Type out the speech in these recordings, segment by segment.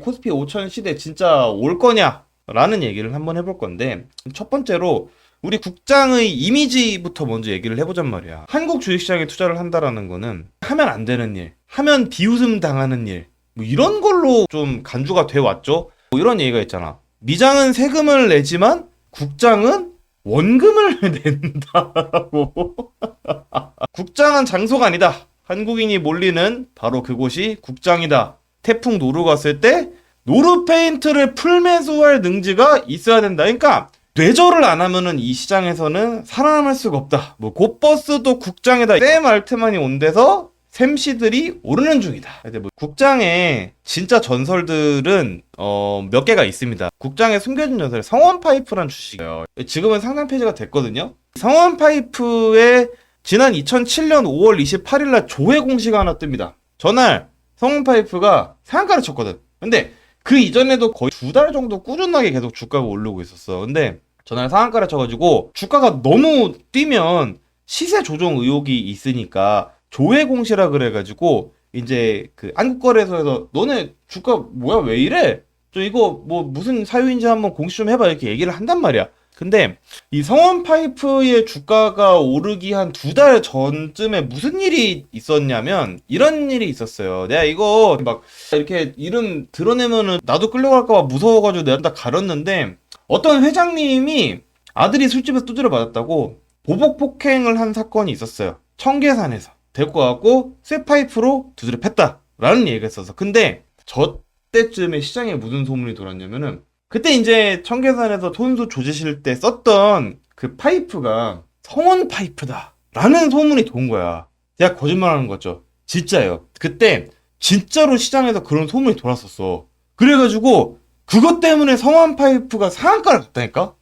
코스피 5천 시대 진짜 올 거냐? 라는 얘기를 한번 해볼 건데, 첫 번째로 우리 국장의 이미지부터 먼저 얘기를 해보잔 말이야. 한국 주식시장에 투자를 한다라는 거는 하면 안 되는 일, 하면 비웃음 당하는 일, 뭐 이런 걸로 좀 간주가 돼 왔죠. 뭐 이런 얘기가 있잖아. 미장은 세금을 내지만 국장은 원금을 낸다고. 국장은 장소가 아니다. 한국인이 몰리는 바로 그곳이 국장이다. 태풍 노루 갔을 때 노루 페인트를 풀매수할 능지가 있어야 된다. 그러니까 뇌절을 안 하면은 이 시장에서는 살아남을 수가 없다. 뭐 곧버스도 국장이다. 샘 알트만이 온 데서 샘씨들이 오르는 중이다. 이제 뭐 국장의 진짜 전설들은 몇 개가 있습니다. 국장의 숨겨진 전설, 성원파이프란 주식이에요. 지금은 상장 폐지가 됐거든요. 성원파이프의 지난 2007년 5월 28일 날 조회 공시가 하나 뜹니다. 전날 성원파이프가 상한가를 쳤거든. 근데 그 이전에도 거의 2달 정도 꾸준하게 계속 주가가 오르고 있었어. 근데 전날 상한가를 쳐가지고 주가가 너무 뛰면 시세 조정 의혹이 있으니까 조회 공시라 그래가지고 이제 그 한국거래소에서 너네 주가 뭐야 왜 이래? 저 이거 뭐 무슨 사유인지 한번 공시 좀 해봐 이렇게 얘기를 한단 말이야. 근데 이 성원파이프의 주가가 오르기 한 2달 전쯤에 무슨 일이 있었냐면 이런 일이 있었어요. 내가 이거 막 이렇게 이름 드러내면은 나도 끌려갈까봐 무서워가지고 내가 다 가렸는데 어떤 회장님이 아들이 술집에서 두드려 맞았다고 보복 폭행을 한 사건이 있었어요. 청계산에서 데리고 가고 쇠파이프로 두드려 팼다 라는 얘기가 있어서 근데 저 때쯤에 시장에 무슨 소문이 돌았냐면은 그때 이제 청계산에서 손수 조지실 때 썼던 그 파이프가 성원 파이프다 라는 소문이 돈 거야. 제가 거짓말하는 거죠. 진짜예요. 그때 진짜로 시장에서 그런 소문이 돌았었어. 그래가지고 그것 때문에 성원 파이프가 상한가를 갔다니까?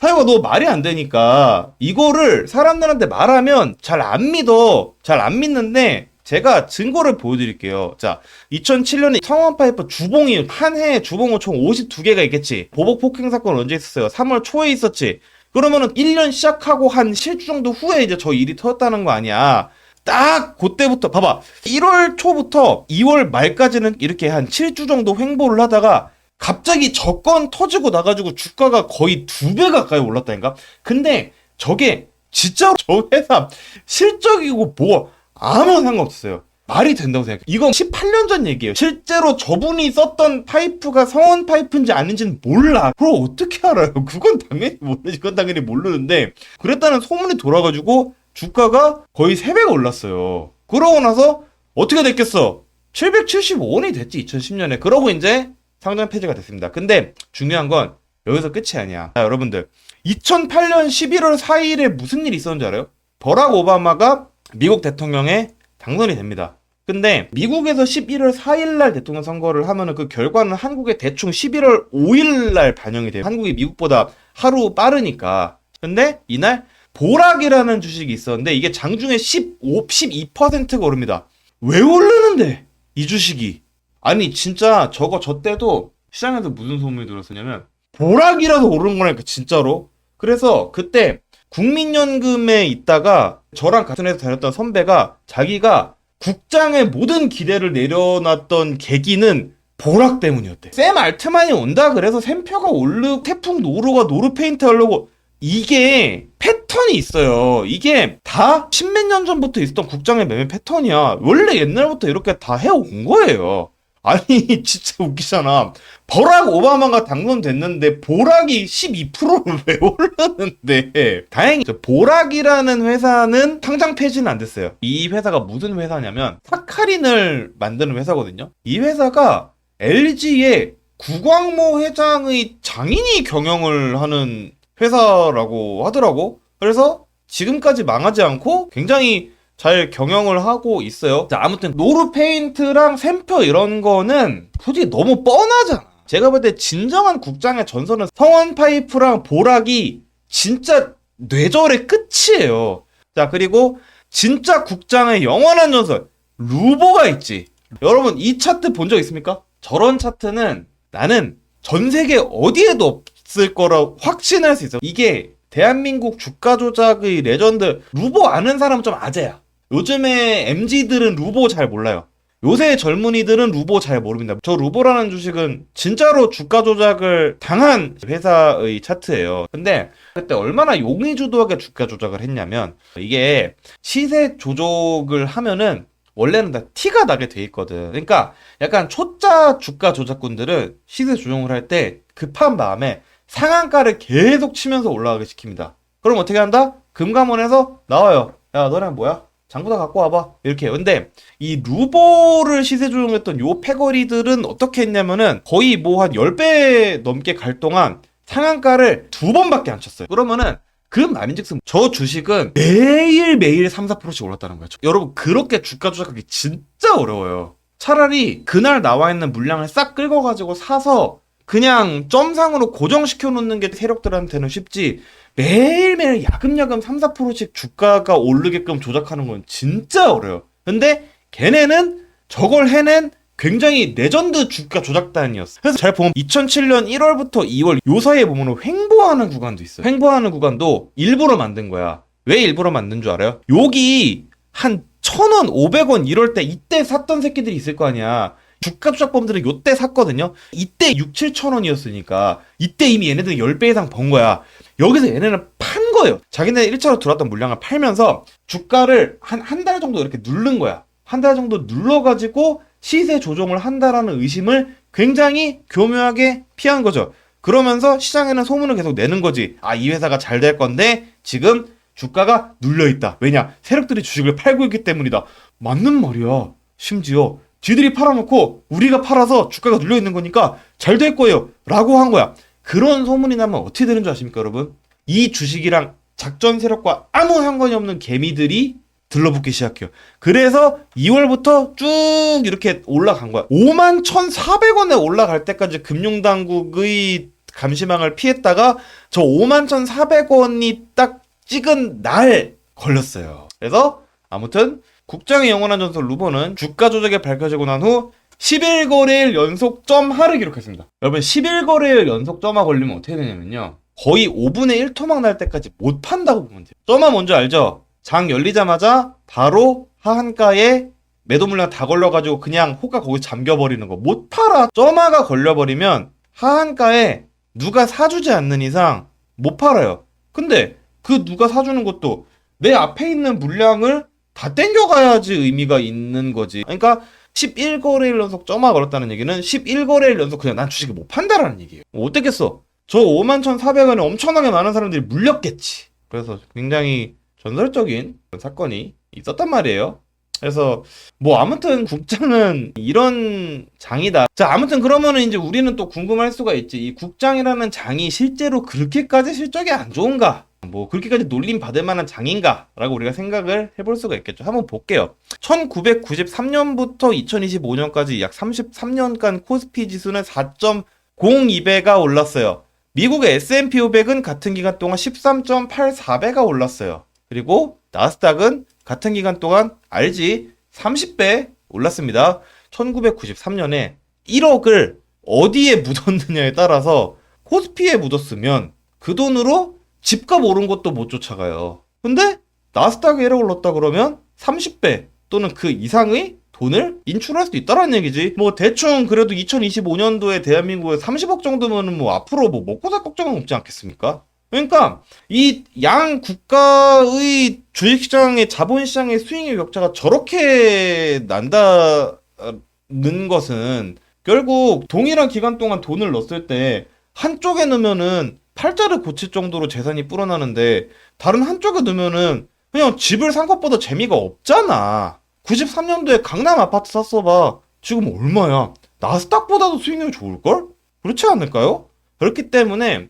사유가 너무 말이 안 되니까 이거를 사람들한테 말하면 잘 안 믿어. 잘 안 믿는데 제가 증거를 보여드릴게요. 자, 2007년에 성원파이프 주봉이 한 해에 주봉은 총 52개가 있겠지. 보복 폭행 사건 언제 있었어요? 3월 초에 있었지. 그러면은 1년 시작하고 한 실주 정도 후에 이제 저 일이 터졌다는 거 아니야. 딱 그때부터 봐봐. 1월 초부터 2월 말까지는 이렇게 한 7주 정도 횡보를 하다가 갑자기 저 건 터지고 나가지고 주가가 거의 2배 가까이 올랐다니까. 근데 저게 진짜로 저 회사 실적이고 뭐 아무 상관없어요. 말이 된다고 생각해. 이건 18년 전 얘기예요. 실제로 저분이 썼던 파이프가 성원 파이프인지 아닌지는 몰라. 그걸 어떻게 알아요? 그건 당연히 모르지. 그건 당연히 모르는데 그랬다는 소문이 돌아가지고 주가가 거의 3배가 올랐어요. 그러고 나서 어떻게 됐겠어? 775원이 됐지 2010년에. 그러고 이제 상장 폐지가 됐습니다. 근데 중요한 건 여기서 끝이 아니야. 자, 여러분들 2008년 11월 4일에 무슨 일이 있었는지 알아요? 버락 오바마가 미국 대통령에 당선이 됩니다. 근데 미국에서 11월 4일날 대통령 선거를 하면은 그 결과는 한국에 대충 11월 5일날 반영이 돼요. 한국이 미국보다 하루 빠르니까. 근데 이날 보락이라는 주식이 있었는데 이게 장중에 12%가 오릅니다. 왜 오르는데 이 주식이? 아니 진짜 저 때도 시장에서 무슨 소문이 들었었냐면 보락이라도 오르는 거라니까 진짜로. 그래서 그때 국민연금에 있다가 저랑 같은 회사 다녔던 선배가 자기가 국장의 모든 기대를 내려놨던 계기는 보락 때문이었대. 샘 알트만이 온다 그래서 샘표가 오르고 태풍 노루가 노루 페인트 하려고. 이게 패턴이 있어요. 이게 다 십몇 년 전부터 있었던 국장의 매매 패턴이야. 원래 옛날부터 이렇게 다 해온 거예요. 아니 진짜 웃기잖아. 버락 오바마가 당선됐는데 보락이 12%를 왜 오르는데. 다행히 보락이라는 회사는 상장 폐지는 안 됐어요. 이 회사가 무슨 회사냐면 사카린을 만드는 회사거든요. 이 회사가 LG의 구광모 회장의 장인이 경영을 하는 회사라고 하더라고. 그래서 지금까지 망하지 않고 굉장히 잘 경영을 하고 있어요. 자, 아무튼 노루 페인트랑 샘표 이런 거는 솔직히 너무 뻔하잖아. 제가 볼 때 진정한 국장의 전설은 성원 파이프랑 보락이 진짜 뇌절의 끝이에요. 자, 그리고 진짜 국장의 영원한 전설 루보가 있지. 여러분 이 차트 본 적 있습니까? 저런 차트는 나는 전 세계 어디에도 없을 거라 확신할 수 있어. 이게 대한민국 주가 조작의 레전드. 루보 아는 사람은 좀 아재야. 요즘에 MZ들은 루보 잘 몰라요. 요새 젊은이들은 루보 잘 모릅니다. 저 루보라는 주식은 진짜로 주가 조작을 당한 회사의 차트예요. 근데 그때 얼마나 용의주도하게 주가 조작을 했냐면, 이게 시세 조작을 하면은 원래는 다 티가 나게 돼 있거든. 그러니까 약간 초짜 주가 조작꾼들은 시세 조정을 할 때 급한 마음에 상한가를 계속 치면서 올라가게 시킵니다. 그럼 어떻게 한다? 금감원에서 나와요. 야, 너네 뭐야? 장부 다 갖고 와봐. 이렇게 해요. 근데 이 루보를 시세 조정했던 요 패거리들은 어떻게 했냐면은 거의 뭐 한 10배 넘게 갈 동안 상한가를 2번밖에 안 쳤어요. 그러면은 그 말인즉슨 저 주식은 매일매일 3, 4%씩 올랐다는 거예요. 여러분, 그렇게 주가 조작하기 진짜 어려워요. 차라리 그날 나와 있는 물량을 싹 긁어가지고 사서 그냥 점상으로 고정시켜 놓는 게 세력들한테는 쉽지, 매일매일 야금야금 3, 4%씩 주가가 오르게끔 조작하는 건 진짜 어려워요. 근데 걔네는 저걸 해낸 굉장히 레전드 주가 조작단이었어. 그래서 잘 보면 2007년 1월부터 2월 요 사이에 보면 횡보하는 구간도 있어요. 횡보하는 구간도 일부러 만든 거야. 왜 일부러 만든 줄 알아요? 여기 한 1,000원, 500원 이럴 때 이때 샀던 새끼들이 있을 거 아니야. 주가 조작범들은 요때 샀거든요. 이때 6, 7천 원이었으니까 이때 이미 얘네들은 10배 이상 번 거야. 여기서 얘네는 판 거예요. 자기네 1차로 들어왔던 물량을 팔면서 주가를 한 달 정도 이렇게 누른 거야. 한 달 정도 눌러가지고 시세 조정을 한다라는 의심을 굉장히 교묘하게 피한 거죠. 그러면서 시장에는 소문을 계속 내는 거지. 아, 이 회사가 잘 될 건데 지금 주가가 눌려있다. 왜냐? 세력들이 주식을 팔고 있기 때문이다. 맞는 말이야. 심지어 지들이 팔아놓고 우리가 팔아서 주가가 눌려있는 거니까 잘 될 거예요 라고 한 거야. 그런 소문이 나면 어떻게 되는 줄 아십니까, 여러분? 이 주식이랑 작전 세력과 아무 상관이 없는 개미들이 들러붙기 시작해요. 그래서 2월부터 쭉 이렇게 올라간 거야. 51,400원에 올라갈 때까지 금융당국의 감시망을 피했다가 저 51,400원이 딱 찍은 날 걸렸어요. 그래서 아무튼 국장의 영원한 전설 루보는 주가 조작이 밝혀지고 난 후 11거래일 연속 점하를 기록했습니다. 여러분, 11거래일 연속 점하 걸리면 어떻게 되냐면요, 거의 5분의 1 토막 날 때까지 못 판다고 보면 돼요. 점하 뭔지 알죠? 장 열리자마자 바로 하한가에 매도 물량 다 걸려가지고 그냥 호가 거기 잠겨버리는 거. 못 팔아. 점하가 걸려버리면 하한가에 누가 사주지 않는 이상 못 팔아요. 근데 그 누가 사주는 것도 내 앞에 있는 물량을 다 땡겨가야지 의미가 있는 거지. 그러니까 11거래일 연속 점화 걸었다는 얘기는 11거래일 연속 그냥 난 주식을 못 판다라는 얘기예요. 어땠겠어? 저 51,400원에 엄청나게 많은 사람들이 물렸겠지. 그래서 굉장히 전설적인 사건이 있었단 말이에요. 그래서 뭐 아무튼 국장은 이런 장이다. 자, 아무튼 그러면은 이제 우리는 또 궁금할 수가 있지. 이 국장이라는 장이 실제로 그렇게까지 실적이 안 좋은가? 뭐 그렇게까지 놀림 받을 만한 장인가? 라고 우리가 생각을 해볼 수가 있겠죠. 한번 볼게요. 1993년부터 2025년까지 약 33년간 코스피 지수는 4.02배가 올랐어요. 미국의 S&P 500은 같은 기간 동안 13.84배가 올랐어요. 그리고 나스닥은 같은 기간 동안 알지 30배 올랐습니다. 1993년에 1억을 어디에 묻었느냐에 따라서 코스피에 묻었으면 그 돈으로 집값 오른 것도 못 쫓아가요. 근데 나스닥에 1억 올랐다 그러면 30배 또는 그 이상의 돈을 인출할 수도 있다라는 얘기지. 뭐 대충 그래도 2025년도에 대한민국에 30억 정도면은 뭐 앞으로 뭐 먹고 살 걱정은 없지 않겠습니까? 그러니까 이 양 국가의 주식시장의 자본시장의 수익의 격차가 저렇게 난다는 것은 결국 동일한 기간 동안 돈을 넣었을 때 한쪽에 넣으면은 팔자를 고칠 정도로 재산이 불어나는데 다른 한쪽에 넣으면은 그냥 집을 산 것보다 재미가 없잖아. 93년도에 강남 아파트 샀어봐. 지금 얼마야? 나스닥보다도 수익률이 좋을걸? 그렇지 않을까요? 그렇기 때문에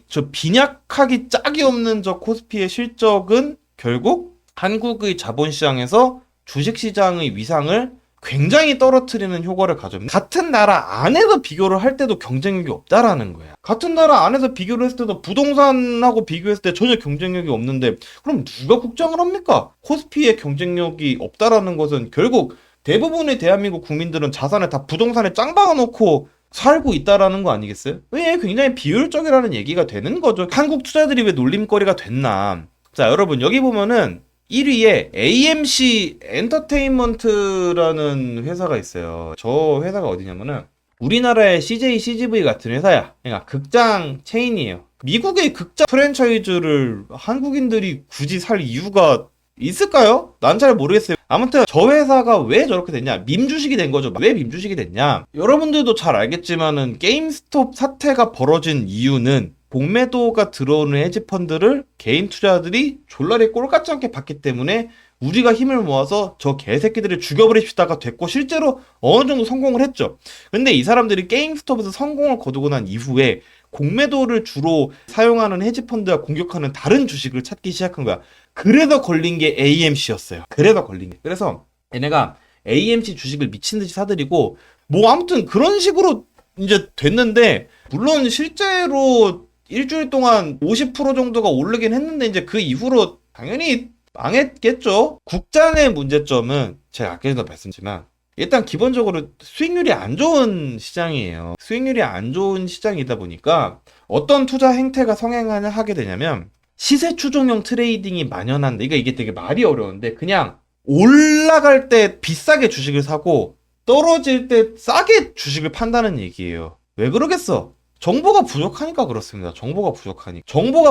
저 빈약하기 짝이 없는 저 코스피의 실적은 결국 한국의 자본시장에서 주식시장의 위상을 굉장히 떨어뜨리는 효과를 가져옵니다. 같은 나라 안에서 비교를 할 때도 경쟁력이 없다라는 거야. 같은 나라 안에서 비교를 했을 때도 부동산하고 비교했을 때 전혀 경쟁력이 없는데 그럼 누가 국장을 합니까? 코스피의 경쟁력이 없다라는 것은 결국 대부분의 대한민국 국민들은 자산을 다 부동산에 짱 박아놓고 살고 있다라는 거 아니겠어요? 왜 굉장히 비효율적이라는 얘기가 되는 거죠. 한국 투자들이 왜 놀림거리가 됐나? 자, 여러분 여기 보면은 1위에 AMC 엔터테인먼트라는 회사가 있어요. 저 회사가 어디냐면은 우리나라의 CJ, CGV 같은 회사야. 그러니까 극장 체인이에요. 미국의 극장 프랜차이즈를 한국인들이 굳이 살 이유가 있을까요? 난 잘 모르겠어요. 아무튼 저 회사가 왜 저렇게 됐냐? 밈 주식이 된 거죠. 왜 밈 주식이 됐냐? 여러분들도 잘 알겠지만은 게임스톱 사태가 벌어진 이유는 공매도가 들어오는 헤지펀드를 개인 투자자들이 졸라리 꼴같지 않게 봤기 때문에 우리가 힘을 모아서 저 개새끼들을 죽여버립시다가 됐고 실제로 어느 정도 성공을 했죠. 근데 이 사람들이 게임스톱에서 성공을 거두고 난 이후에 공매도를 주로 사용하는 헤지펀드가 공격하는 다른 주식을 찾기 시작한 거야. 그래서 걸린 게 AMC였어요. 그래서 걸린 게. 그래서 얘네가 AMC 주식을 미친 듯이 사들이고 뭐 아무튼 그런 식으로 이제 됐는데 물론 실제로 일주일 동안 50% 정도가 오르긴 했는데 이제 그 이후로 당연히 망했겠죠. 국장의 문제점은 제가 아까 전에 말씀드렸지만 일단 기본적으로 수익률이 안 좋은 시장이에요. 수익률이 안 좋은 시장이다 보니까 어떤 투자 행태가 성행하게 되냐면 시세 추종형 트레이딩이 만연한데 이게 되게 말이 어려운데 그냥 올라갈 때 비싸게 주식을 사고 떨어질 때 싸게 주식을 판다는 얘기예요. 왜 그러겠어? 정보가 부족하니까 그렇습니다. 정보가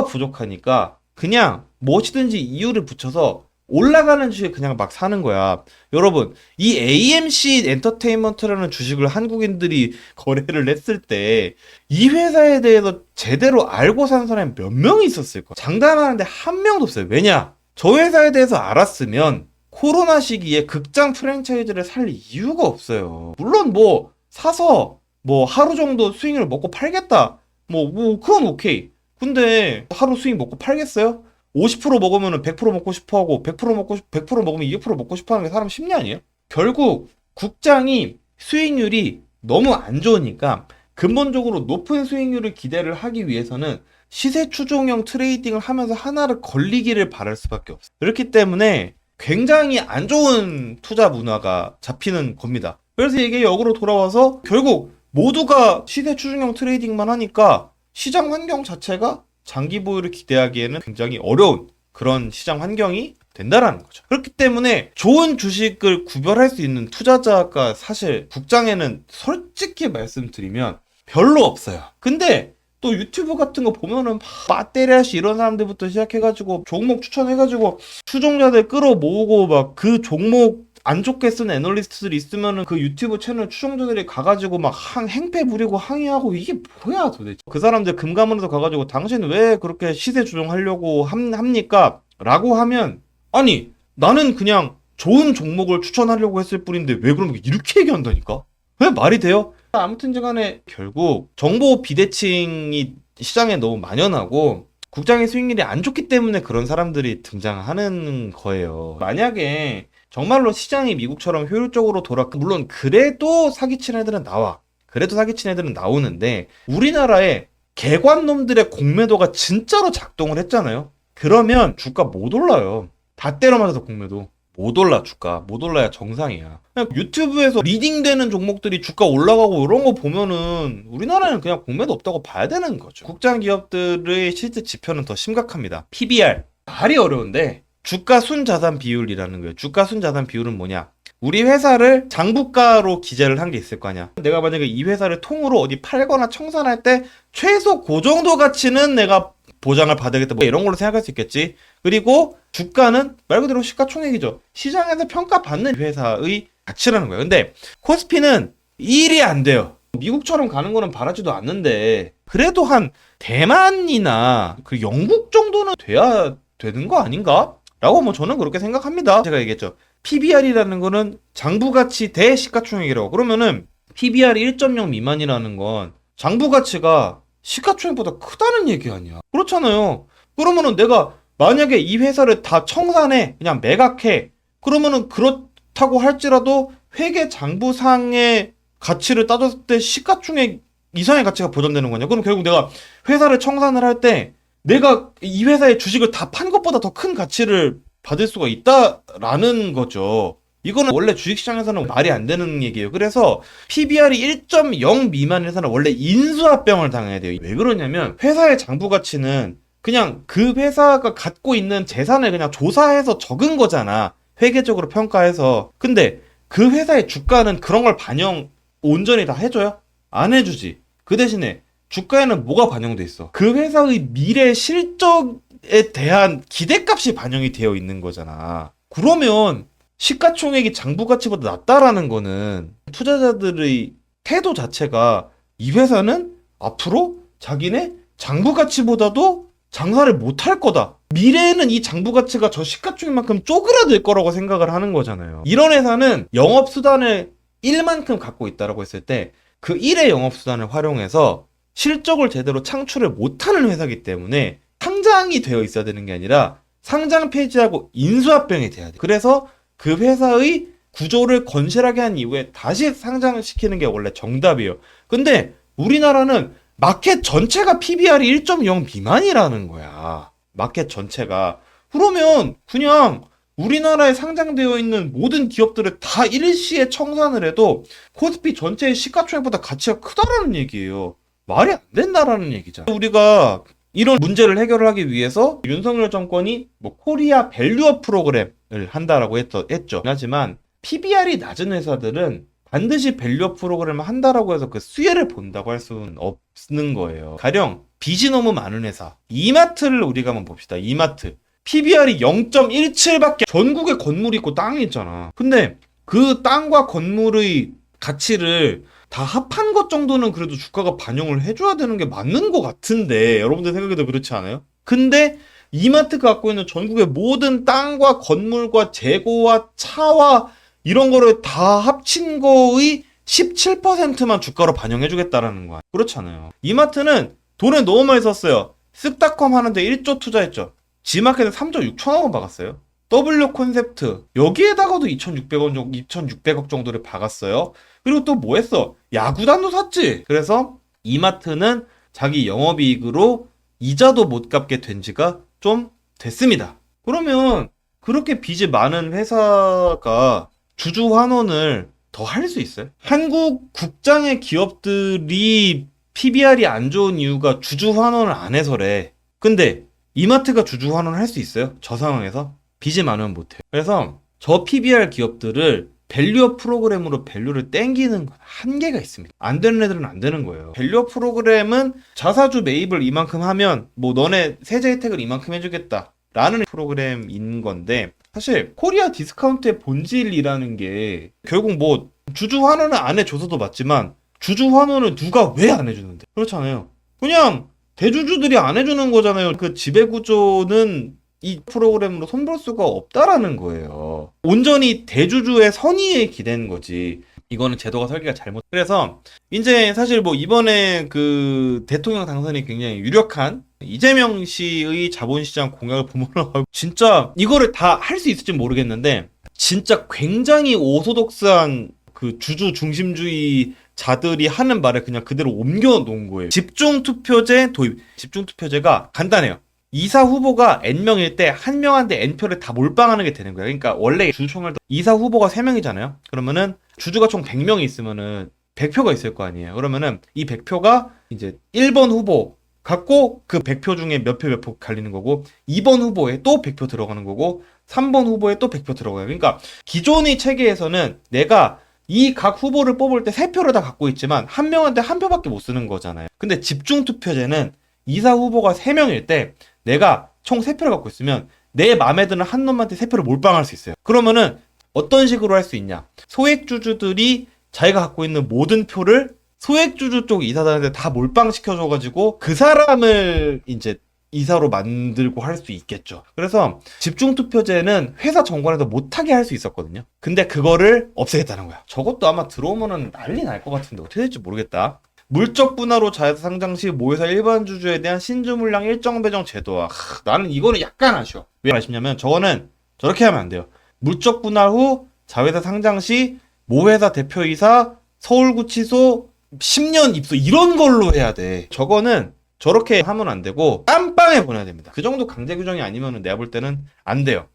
부족하니까 그냥 무엇이든지 이유를 붙여서 올라가는 주식 그냥 막 사는 거야. 여러분, 이 AMC 엔터테인먼트라는 주식을 한국인들이 거래를 했을 때 이 회사에 대해서 제대로 알고 산 사람이 몇 명이 있었을 거야. 장담하는데 한 명도 없어요. 왜냐? 저 회사에 대해서 알았으면 코로나 시기에 극장 프랜차이즈를 살 이유가 없어요. 물론 뭐 사서 뭐 하루 정도 수익을 먹고 팔겠다. 그건 오케이. 근데 하루 수익 먹고 팔겠어요? 50% 먹으면 100% 먹고 싶어 하고 100% 먹으면 200% 먹고 싶어 하는 게 사람 심리 아니에요? 결국 국장이 수익률이 너무 안 좋으니까 근본적으로 높은 수익률을 기대를 하기 위해서는 시세 추종형 트레이딩을 하면서 하나를 걸리기를 바랄 수밖에 없어요. 그렇기 때문에 굉장히 안 좋은 투자 문화가 잡히는 겁니다. 그래서 이게 역으로 돌아와서 결국 모두가 시세 추종형 트레이딩만 하니까 시장 환경 자체가 장기 보유를 기대하기에는 굉장히 어려운 그런 시장 환경이 된다라는 거죠. 그렇기 때문에 좋은 주식을 구별할 수 있는 투자자가 사실 국장에는 솔직히 말씀드리면 별로 없어요. 근데 또 유튜브 같은 거 보면은 빠떼리아시 이런 사람들부터 시작해가지고 종목 추천해가지고 추종자들 끌어모으고 막 그 종목 안 좋게 쓴 애널리스트들이 있으면은 그 유튜브 채널 추종자들이 가가지고 막 행패 부리고 항의하고 이게 뭐야 도대체. 그 사람들 금감원에서 가가지고 당신 왜 그렇게 시세 조정하려고 합니까? 라고 하면 아니 나는 그냥 좋은 종목을 추천하려고 했을 뿐인데 왜 그런 거 이렇게 얘기한다니까? 왜 말이 돼요? 아무튼 간에 결국 정보 비대칭이 시장에 너무 만연하고 국장의 수익률이 안 좋기 때문에 그런 사람들이 등장하는 거예요. 만약에 정말로 시장이 미국처럼 효율적으로 물론 그래도 사기친 애들은 나와. 그래도 사기친 애들은 나오는데 우리나라에 개관놈들의 공매도가 진짜로 작동을 했잖아요. 그러면 주가 못 올라요. 다 때려 맞아서 공매도. 못 올라 주가. 못 올라야 정상이야. 그냥 유튜브에서 리딩되는 종목들이 주가 올라가고 이런 거 보면은 우리나라는 그냥 공매도 없다고 봐야 되는 거죠. 국장 기업들의 실제 지표는 더 심각합니다. PBR. 말이 어려운데 주가 순자산 비율이라는 거예요. 주가 순자산 비율은 뭐냐? 우리 회사를 장부가로 기재를 한 게 있을 거 아니야. 내가 만약에 이 회사를 통으로 어디 팔거나 청산할 때 최소 그 정도 가치는 내가 보장을 받아야겠다. 뭐 이런 걸로 생각할 수 있겠지. 그리고 주가는 말 그대로 시가총액이죠. 시장에서 평가받는 회사의 가치라는 거예요. 근데 코스피는 이 일이 안 돼요. 미국처럼 가는 거는 바라지도 않는데 그래도 한 대만이나 그 영국 정도는 돼야 되는 거 아닌가? 라고 뭐 저는 그렇게 생각합니다. 제가 얘기했죠. PBR이라는 거는 장부가치 대 시가총액이라고. 그러면은 PBR이 1.0 미만이라는 건 장부가치가 시가총액보다 크다는 얘기 아니야. 그렇잖아요. 그러면은 내가 만약에 이 회사를 다 청산해, 그냥 매각해. 그러면은 그렇다고 할지라도 회계 장부상의 가치를 따졌을 때 시가총액 이상의 가치가 보존되는 거냐. 그럼 결국 내가 회사를 청산을 할 때 내가 이 회사의 주식을 다 판 것보다 더 큰 가치를 받을 수가 있다라는 거죠. 이거는 원래 주식시장에서는 말이 안 되는 얘기예요. 그래서 PBR이 1.0 미만 회사는 원래 인수합병을 당해야 돼요. 왜 그러냐면 회사의 장부 가치는 그냥 그 회사가 갖고 있는 재산을 그냥 조사해서 적은 거잖아. 회계적으로 평가해서. 근데 그 회사의 주가는 그런 걸 반영 온전히 다 해줘요? 안 해주지. 그 대신에 주가에는 뭐가 반영돼 있어? 그 회사의 미래 실적에 대한 기대값이 반영이 되어 있는 거잖아. 그러면 시가총액이 장부 가치보다 낮다라는 거는 투자자들의 태도 자체가 이 회사는 앞으로 자기네 장부 가치보다도 장사를 못할 거다. 미래에는 이 장부 가치가 저 시가총액만큼 쪼그라들 거라고 생각을 하는 거잖아요. 이런 회사는 영업수단을 1만큼 갖고 있다라고 했을 때 그 1의 영업수단을 활용해서 실적을 제대로 창출을 못하는 회사이기 때문에 상장이 되어 있어야 되는 게 아니라 상장 폐지하고 인수합병이 돼야 돼. 그래서 그 회사의 구조를 건실하게 한 이후에 다시 상장을 시키는 게 원래 정답이에요. 근데 우리나라는 마켓 전체가 PBR이 1.0 미만이라는 거야. 마켓 전체가. 그러면 그냥 우리나라에 상장되어 있는 모든 기업들을 다 일시에 청산을 해도 코스피 전체의 시가총액보다 가치가 크다라는 얘기예요. 말이 안 된다라는 얘기잖아. 우리가 이런 문제를 해결을 하기 위해서 윤석열 정권이 뭐 코리아 밸류업 프로그램을 한다라고 했죠. 하지만 PBR이 낮은 회사들은 반드시 밸류업 프로그램을 한다라고 해서 그 수혜를 본다고 할 수는 없는 거예요. 가령 빚이 너무 많은 회사 이마트를 우리가 한번 봅시다. 이마트 PBR이 0.17밖에 전국에 건물이 있고 땅이 있잖아. 근데 그 땅과 건물의 가치를 다 합한 것 정도는 그래도 주가가 반영을 해줘야 되는 게 맞는 것 같은데 여러분들 생각해도 그렇지 않아요? 근데 이마트가 갖고 있는 전국의 모든 땅과 건물과 재고와 차와 이런 거를 다 합친 거의 17%만 주가로 반영해주겠다라는 거야. 그렇잖아요. 이마트는 돈을 너무 많이 썼어요. 쓱닷컴 하는데 1조 투자했죠. G마켓은 3조 6천억 원 박았어요. W 콘셉트 여기에다가도 2,600억 정도를 박았어요. 그리고 또 뭐 했어? 야구단도 샀지. 그래서 이마트는 자기 영업이익으로 이자도 못 갚게 된 지가 좀 됐습니다. 그러면 그렇게 빚이 많은 회사가 주주 환원을 더 할 수 있어요? 한국 국장의 기업들이 PBR이 안 좋은 이유가 주주 환원을 안 해서래. 근데 이마트가 주주 환원을 할 수 있어요? 저 상황에서? 빚이 많으면 못해요. 그래서 저 PBR 기업들을 밸류업 프로그램으로 밸류를 땡기는 건 한계가 있습니다. 안 되는 애들은 안 되는 거예요. 밸류업 프로그램은 자사주 매입을 이만큼 하면 뭐 너네 세제 혜택을 이만큼 해주겠다 라는 프로그램인 건데 사실 코리아 디스카운트의 본질이라는 게 결국 뭐 주주 환원을 안 해줘서도 맞지만 주주 환원을 누가 왜 안 해주는데? 그렇잖아요. 그냥 대주주들이 안 해주는 거잖아요. 그 지배구조는 이 프로그램으로 손볼 수가 없다라는 거예요. 온전히 대주주의 선의에 기댄 거지. 이거는 제도가 설계가 잘못. 그래서 이제 사실 뭐 이번에 그 대통령 당선이 굉장히 유력한 이재명 씨의 자본시장 공약을 보면 진짜 이거를 다 할 수 있을지 모르겠는데 진짜 굉장히 오소독스한 그 주주 중심주의 자들이 하는 말을 그냥 그대로 옮겨 놓은 거예요. 집중투표제 도입. 집중투표제가 간단해요. 이사 후보가 N명일 때 한 명한테 N표를 다 몰빵하는 게 되는 거예요. 그러니까 원래 주주총회도 이사 후보가 3명이잖아요. 그러면은 주주가 총 100명이 있으면은 100표가 있을 거 아니에요. 그러면은 이 100표가 이제 1번 후보 갖고 그 100표 중에 몇 표 갈리는 거고 2번 후보에 또 100표 들어가는 거고 3번 후보에 또 100표 들어가요. 그러니까 기존의 체계에서는 내가 이 각 후보를 뽑을 때 3표를 다 갖고 있지만 한 명한테 한 표밖에 못 쓰는 거잖아요. 근데 집중투표제는 이사 후보가 3명일 때 내가 총 3표를 갖고 있으면 내 마음에 드는 한 놈한테 3표를 몰빵할 수 있어요. 그러면은 어떤 식으로 할 수 있냐? 소액주주들이 자기가 갖고 있는 모든 표를 소액주주 쪽 이사단한테 다 몰빵시켜줘가지고 그 사람을 이제 이사로 만들고 할 수 있겠죠. 그래서 집중투표제는 회사 정관에도 못하게 할 수 있었거든요. 근데 그거를 없애겠다는 거야. 저것도 아마 들어오면은 난리 날 것 같은데 어떻게 될지 모르겠다. 물적 분할로 자회사 상장 시 모회사 일반 주주에 대한 신주 물량 일정 배정 제도화. 나는 이거는 약간 아쉬워. 왜 아쉽냐면 저거는 저렇게 하면 안 돼요. 물적 분할 후 자회사 상장 시 모회사 대표이사 서울구치소 10년 입소 이런 걸로 해야 돼. 저거는 저렇게 하면 안 되고 깜빵에 보내야 됩니다. 그 정도 강제 규정이 아니면 내가 볼 때는 안 돼요.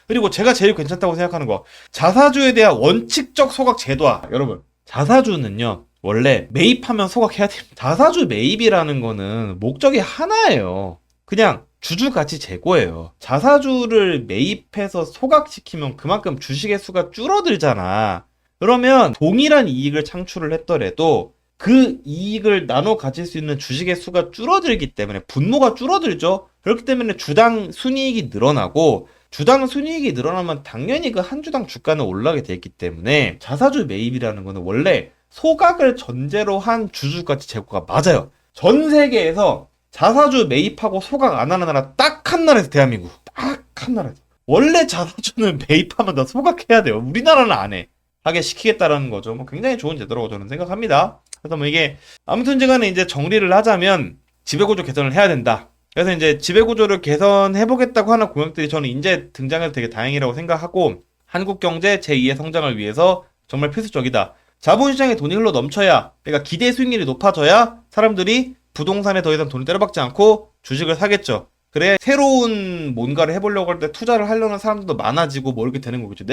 그리고 제가 제일 괜찮다고 생각하는 거 자사주에 대한 원칙적 소각 제도화. 여러분 자사주는요 원래 매입하면 소각해야 됩니다. 자사주 매입이라는 거는 목적이 하나예요. 그냥 주주가치 제고예요. 자사주를 매입해서 소각시키면 그만큼 주식의 수가 줄어들잖아. 그러면 동일한 이익을 창출을 했더라도 그 이익을 나눠 가질 수 있는 주식의 수가 줄어들기 때문에 분모가 줄어들죠. 그렇기 때문에 주당 순이익이 늘어나고, 주당 순이익이 늘어나면 당연히 그 한 주당 주가는 올라가게 돼 있기 때문에 자사주 매입이라는 거는 원래 소각을 전제로 한 주주가치 제고가 맞아요. 전 세계에서 자사주 매입하고 소각 안 하는 나라 딱 한 나라에서 대한민국. 딱 한 나라에서. 원래 자사주는 매입하면 다 소각해야 돼요. 우리나라는 안 해. 하게 시키겠다라는 거죠. 뭐 굉장히 좋은 제도라고 저는 생각합니다. 그래서 뭐 이게 아무튼 간에 이제 정리를 하자면 지배구조 개선을 해야 된다. 그래서 이제 지배구조를 개선해보겠다고 하는 공약들이 저는 이제 등장해서 되게 다행이라고 생각하고, 한국 경제 제2의 성장을 위해서 정말 필수적이다. 자본시장에 돈이 흘러 넘쳐야, 그러니까 기대 수익률이 높아져야 사람들이 부동산에 더 이상 돈을 때려박지 않고 주식을 사겠죠. 그래 새로운 뭔가를 해보려고 할 때 투자를 하려는 사람들도 많아지고 뭐 이렇게 되는 거겠죠.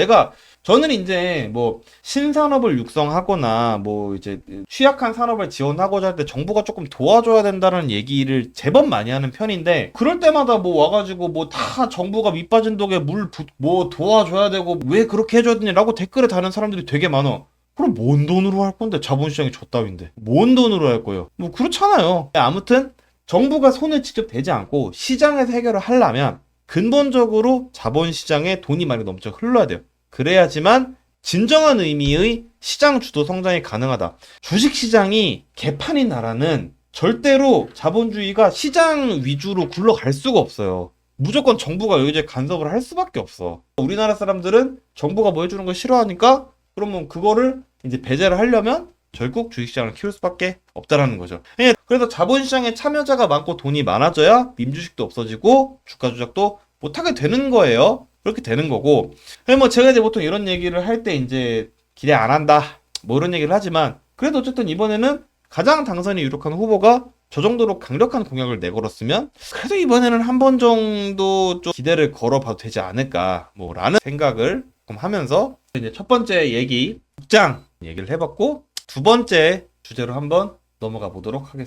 저는 이제 뭐 신산업을 육성하거나 뭐 이제 취약한 산업을 지원하고자 할 때 정부가 조금 도와줘야 된다는 얘기를 제법 많이 하는 편인데, 그럴 때마다 뭐 와가지고 뭐 다 정부가 밑빠진 독에 뭐 도와줘야 되고 왜 그렇게 해줘야 되냐라고 댓글에 다는 사람들이 되게 많아. 그럼 뭔 돈으로 할 건데? 자본시장이 줬다윈데 뭔 돈으로 할 거예요? 뭐 그렇잖아요. 아무튼 정부가 손을 직접 대지 않고 시장에서 해결을 하려면 근본적으로 자본시장에 돈이 많이 넘쳐 흘러야 돼요. 그래야지만 진정한 의미의 시장 주도 성장이 가능하다. 주식시장이 개판인 나라는 절대로 자본주의가 시장 위주로 굴러갈 수가 없어요. 무조건 정부가 여기저기 간섭을 할 수밖에 없어. 우리나라 사람들은 정부가 뭐 해주는 걸 싫어하니까, 그러면 그거를 이제 배제를 하려면 결국 주식시장을 키울 수밖에 없다라는 거죠. 그래서 자본시장에 참여자가 많고 돈이 많아져야 민주주식도 없어지고 주가 조작도 못하게 되는 거예요. 그렇게 되는 거고. 뭐 제가 이제 보통 이런 얘기를 할 때 이제 기대 안 한다 뭐 이런 얘기를 하지만, 그래도 어쨌든 이번에는 가장 당선이 유력한 후보가 저 정도로 강력한 공약을 내걸었으면 그래도 이번에는 한 번 정도 좀 기대를 걸어봐도 되지 않을까 뭐 라는 생각을 조금 하면서, 이제 첫 번째 얘기 국장 얘기를 해봤고, 두 번째 주제로 한번 넘어가 보도록 하겠습니다.